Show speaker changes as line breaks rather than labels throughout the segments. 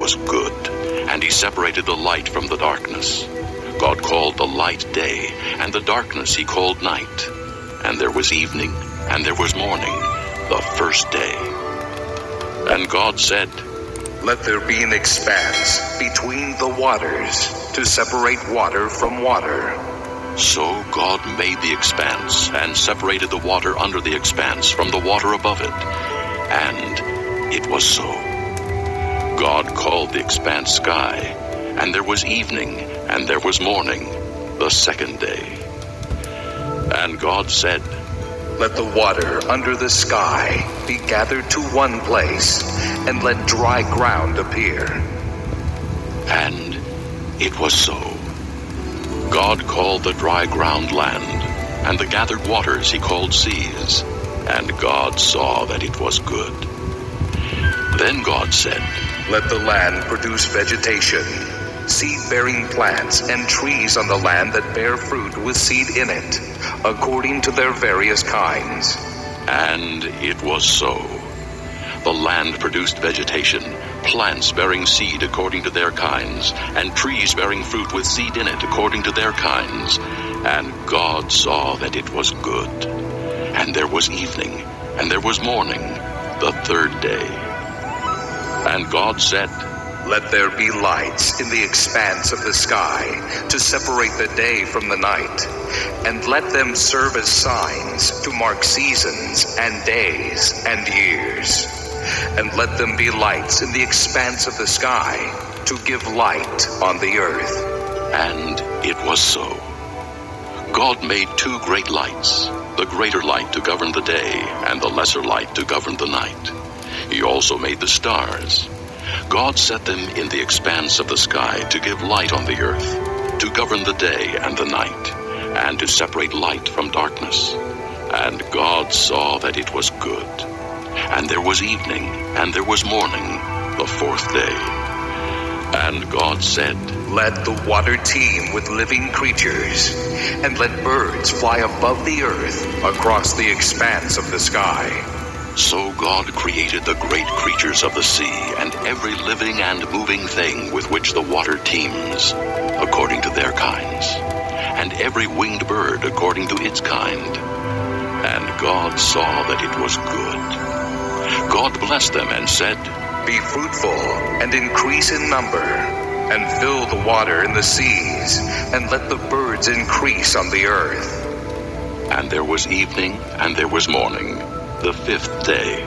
was good, and he separated the light from the darkness. God called the light day, and the darkness he called night. And there was evening, and there was morning, the first day. And God said,
"Let there be an expanse between the waters to separate water from water."
So God made the expanse and separated the water under the expanse from the water above it. And it was so. God called the expanse sky, and there was evening, and there was morning, the second day. And God said,
"Let the water under the sky be gathered to one place, and let dry ground appear."
And it was so. God called the dry ground land, and the gathered waters he called seas. And God saw that it was good. Then God said,
"Let the land produce vegetation, seed-bearing plants and trees on the land that bear fruit with seed in it, according to their various kinds."
And it was so. The land produced vegetation, plants bearing seed according to their kinds, and trees bearing fruit with seed in it according to their kinds. And God saw that it was good. And there was evening, and there was morning, the third day. And God said,
"Let there be lights in the expanse of the sky to separate the day from the night, and let them serve as signs to mark seasons and days and years. And let them be lights in the expanse of the sky to give light on the earth."
And it was so. God made two great lights, the greater light to govern the day, and the lesser light to govern the night. He also made the stars. God set them in the expanse of the sky to give light on the earth, to govern the day and the night, and to separate light from darkness. And God saw that it was good. And there was evening, and there was morning, the fourth day. And God said,
"Let the water teem with living creatures, and let birds fly above the earth across the expanse of the sky."
So God created the great creatures of the sea, and every living and moving thing with which the water teems, according to their kinds, and every winged bird according to its kind. And God saw that it was good. God blessed them and said,
"Be fruitful and increase in number, and fill the water in the seas, and let the birds increase on the earth."
And there was evening, and there was morning, the fifth day.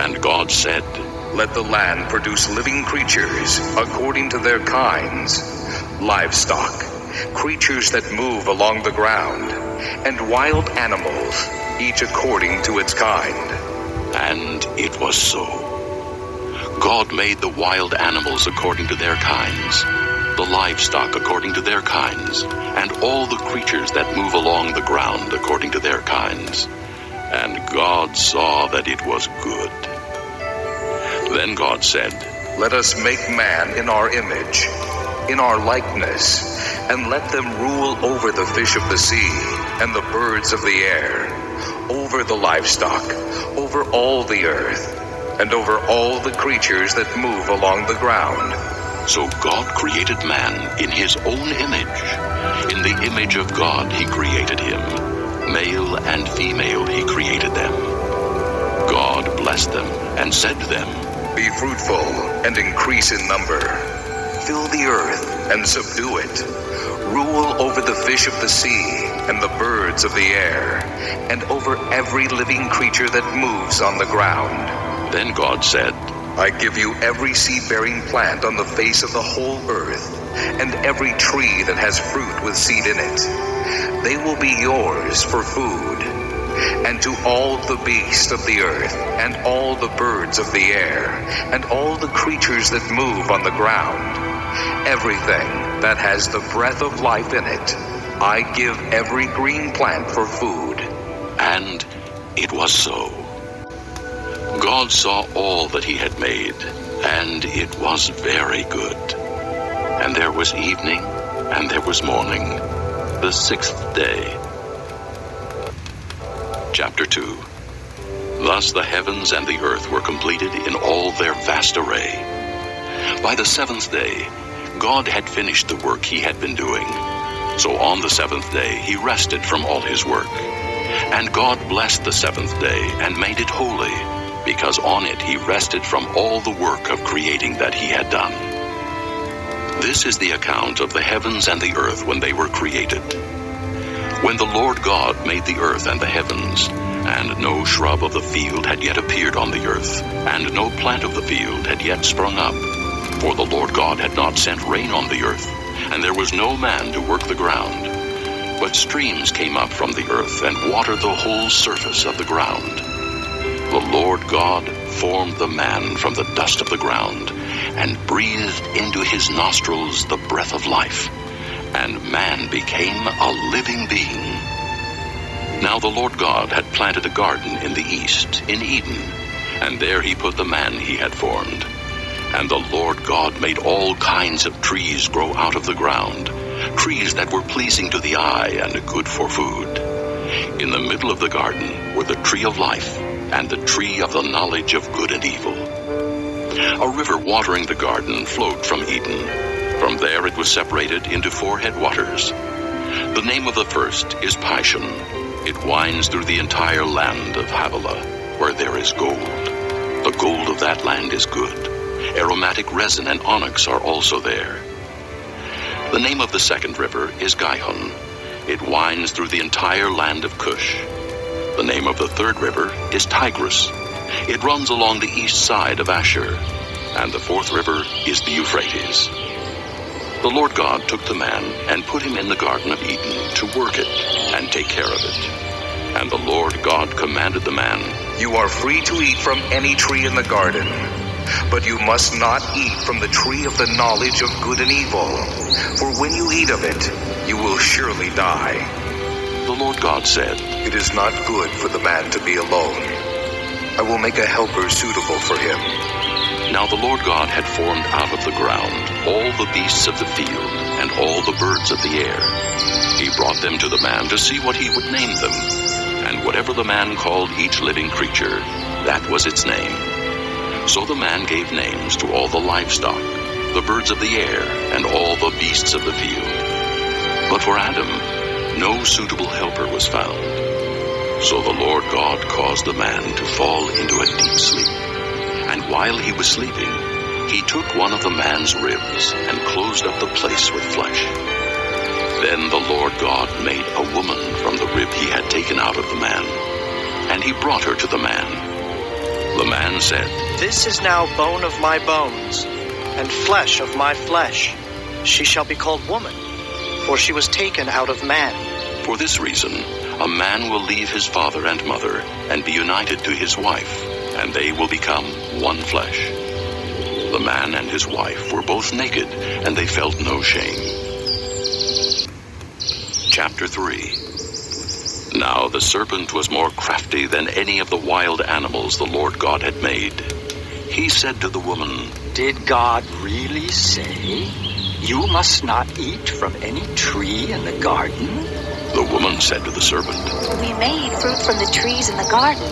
And God said,
"Let the land produce living creatures according to their kinds, livestock, creatures that move along the ground, and wild animals, each according to its kind."
And it was so. God made the wild animals according to their kinds, the livestock according to their kinds, and all the creatures that move along the ground according to their kinds. And God saw that it was good. Then God said,
"Let us make man in our image, in our likeness, and let them rule over the fish of the sea, and the birds of the air, over the livestock, over all the earth, and over all the creatures that move along the ground."
So God created man in his own image. In the image of God he created him. Male and female he created them. God blessed them and said to them,
"Be fruitful and increase in number. Fill the earth and subdue it. Rule over the fish of the sea and the birds of the air, and over every living creature that moves on the ground."
Then God said,
"I give you every seed-bearing plant on the face of the whole earth, and every tree that has fruit with seed in it. They will be yours for food. And to all the beasts of the earth, and all the birds of the air, and all the creatures that move on the ground, everything that has the breath of life in it, I give every green plant for food."
And it was so. God saw all that he had made, and it was very good. And there was evening, and there was morning, the sixth day. Chapter 2. Thus the heavens and the earth were completed in all their vast array. By the seventh day, God had finished the work he had been doing. So on the seventh day he rested from all his work. And God blessed the seventh day and made it holy, because on it he rested from all the work of creating that he had done. This is the account of the heavens and the earth when they were created. When the Lord God made the earth and the heavens, and no shrub of the field had yet appeared on the earth, and no plant of the field had yet sprung up, for the Lord God had not sent rain on the earth, and there was no man to work the ground. But streams came up from the earth and watered the whole surface of the ground. The Lord God formed the man from the dust of the ground, and breathed into his nostrils the breath of life, and man became a living being. Now the Lord God had planted a garden in the east, in Eden, and there he put the man he had formed. And the Lord God made all kinds of trees grow out of the ground, trees that were pleasing to the eye and good for food. In the middle of the garden were the tree of life and the tree of the knowledge of good and evil. A river watering the garden flowed from Eden. From there it was separated into 4 headwaters. The name of the first is Pishon. It winds through the entire land of Havilah, where there is gold. The gold of that land is good. Aromatic resin and onyx are also there. The name of the second river is Gihon. It winds through the entire land of Cush. The name of the third river is Tigris. It runs along the east side of Ashur. And the fourth river is the Euphrates. The Lord God took the man and put him in the Garden of Eden to work it and take care of it. And the Lord God commanded the man,
You are free to eat from any tree in the garden, but you must not eat from the tree of the knowledge of good and evil, for when you eat of it, you will surely die.
The Lord God said,
It is not good for the man to be alone. I will make a helper suitable for him.
Now the Lord God had formed out of the ground all the beasts of the field and all the birds of the air. He brought them to the man to see what he would name them. And whatever the man called each living creature, that was its name. So the man gave names to all the livestock, the birds of the air, and all the beasts of the field. But for Adam, no suitable helper was found. So the Lord God caused the man to fall into a deep sleep. And while he was sleeping, he took one of the man's ribs and closed up the place with flesh. Then the Lord God made a woman from the rib he had taken out of the man, and he brought her to the man. The man said,
This is now bone of my bones, and flesh of my flesh. She shall be called woman, for she was taken out of man.
For this reason, a man will leave his father and mother, and be united to his wife, and they will become one flesh. The man and his wife were both naked, and they felt no shame. Chapter 3. Now the serpent was more crafty than any of the wild animals the Lord God had made. He said to the woman,
Did God really say, You must not eat from any tree in the garden?
The woman said to the serpent,
We may eat fruit from the trees in the garden,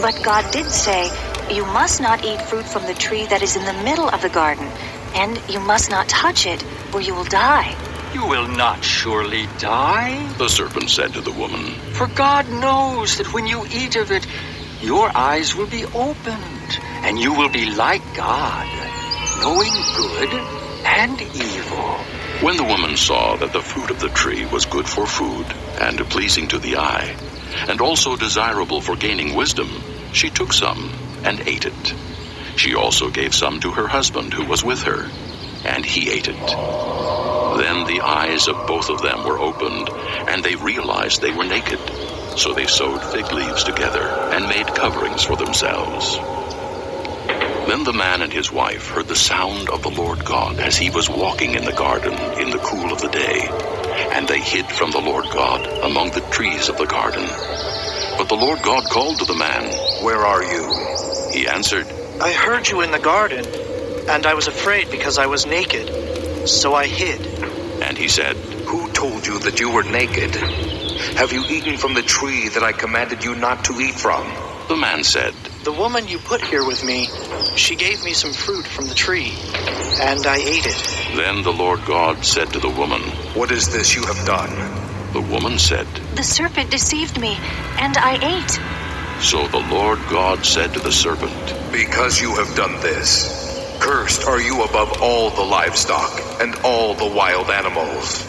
but God did say, You must not eat fruit from the tree that is in the middle of the garden, and you must not touch it, or you will die.
You will not surely die.
The serpent said to the woman,
For God knows that when you eat of it, your eyes will be opened, and you will be like God, knowing good and evil.
When the woman saw that the fruit of the tree was good for food, and pleasing to the eye, and also desirable for gaining wisdom, she took some and ate it. She also gave some to her husband who was with her, and he ate it. Then the eyes of both of them were opened, and they realized they were naked. So they sewed fig leaves together and made coverings for themselves. Then the man and his wife heard the sound of the Lord God as he was walking in the garden in the cool of the day, and they hid from the Lord God among the trees of the garden. But the Lord God called to the man,
Where are you?
He answered,
I heard you in the garden, and I was afraid because I was naked, so I hid.
And he said,
Who told you that you were naked? Have you eaten from the tree that I commanded you not to eat from?
The man said,
The woman you put here with me, she gave me some fruit from the tree, and I ate it.
Then the Lord God said to the woman,
"What is this you have done?"
The woman said,
The serpent deceived me, and I ate.
So the Lord God said to the serpent,
"Because you have done this, cursed are you above all the livestock and all the wild animals.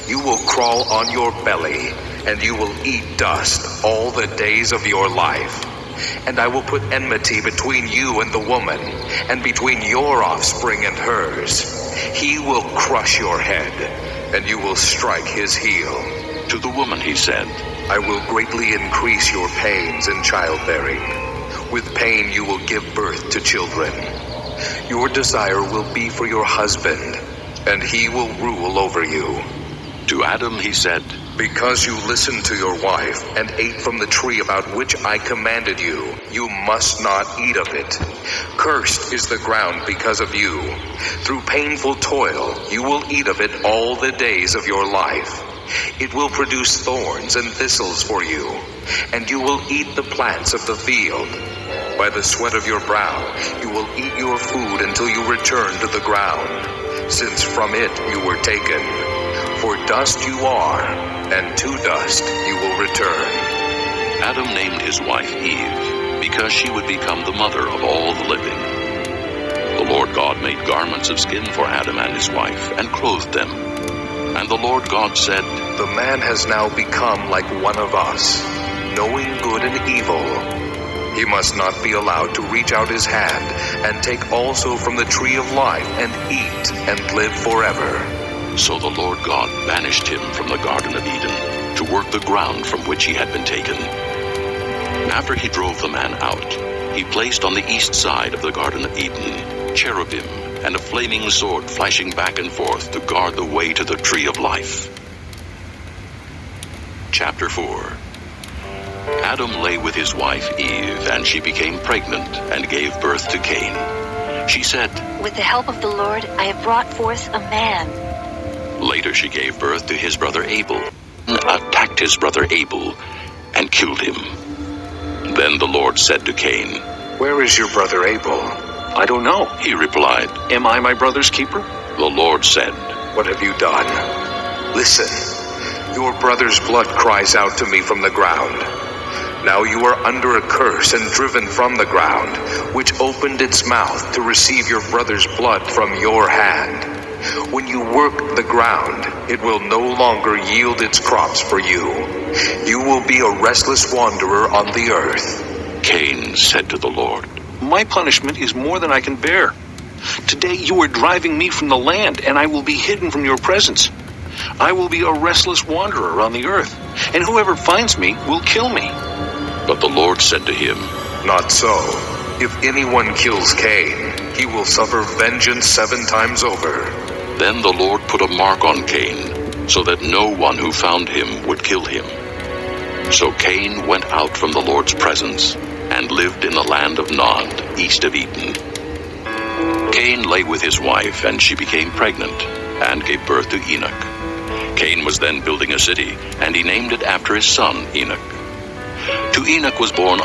You will crawl on your belly, and you will eat dust all the days of your life. And I will put enmity between you and the woman, and between your offspring and hers. He will crush your head, and you will strike his heel."
To the woman he said,
"I will greatly increase your pains in childbearing. With pain you will give birth to children. Your desire will be for your husband, and he will rule over you."
To Adam he said,
"Because you listened to your wife and ate from the tree about which I commanded you, you must not eat of it. Cursed is the ground because of you. Through painful toil you will eat of it all the days of your life. It will produce thorns and thistles for you, and you will eat the plants of the field. By the sweat of your brow you will eat your food until you return to the ground, since from it you were taken. For dust you are, and to dust you will return."
Adam named his wife Eve, because she would become the mother of all the living. The Lord God made garments of skin for Adam and his wife, and clothed them. And the Lord God said,
"The man has now become like one of us, knowing good and evil. He must not be allowed to reach out his hand and take also from the tree of life and eat and live forever."
So the Lord God banished him from the Garden of Eden to work the ground from which he had been taken. After he drove the man out, he placed on the east side of the Garden of Eden cherubim and a flaming sword flashing back and forth to guard the way to the tree of life. Chapter 4. Adam lay with his wife Eve, and she became pregnant and gave birth to Cain. She said,
With the help of the Lord, I have brought forth a man.
Later she gave birth to his brother Abel, attacked his brother Abel, and killed him. Then the Lord said to Cain,
"Where is your brother Abel?"
I don't know.
He replied.
Am I my brother's keeper?
The Lord said,
"What have you done? Listen, your brother's blood cries out to me from the ground. Now you are under a curse and driven from the ground, which opened its mouth to receive your brother's blood from your hand. When you work the ground, it will no longer yield its crops for you. You will be a restless wanderer on the earth."
Cain said to the Lord,
My punishment is more than I can bear. Today you are driving me from the land, and I will be hidden from your presence. I will be a restless wanderer on the earth, and whoever finds me will kill me.
But the Lord said to him,
"Not so. If anyone kills Cain, he will suffer vengeance 7 times over."
Then the Lord put a mark on Cain, so that no one who found him would kill him. So Cain went out from the Lord's presence, and lived in the land of Nod, east of Eden. Cain lay with his wife, and she became pregnant, and gave birth to Enoch. Cain was then building a city, and he named it after his son Enoch. To Enoch was born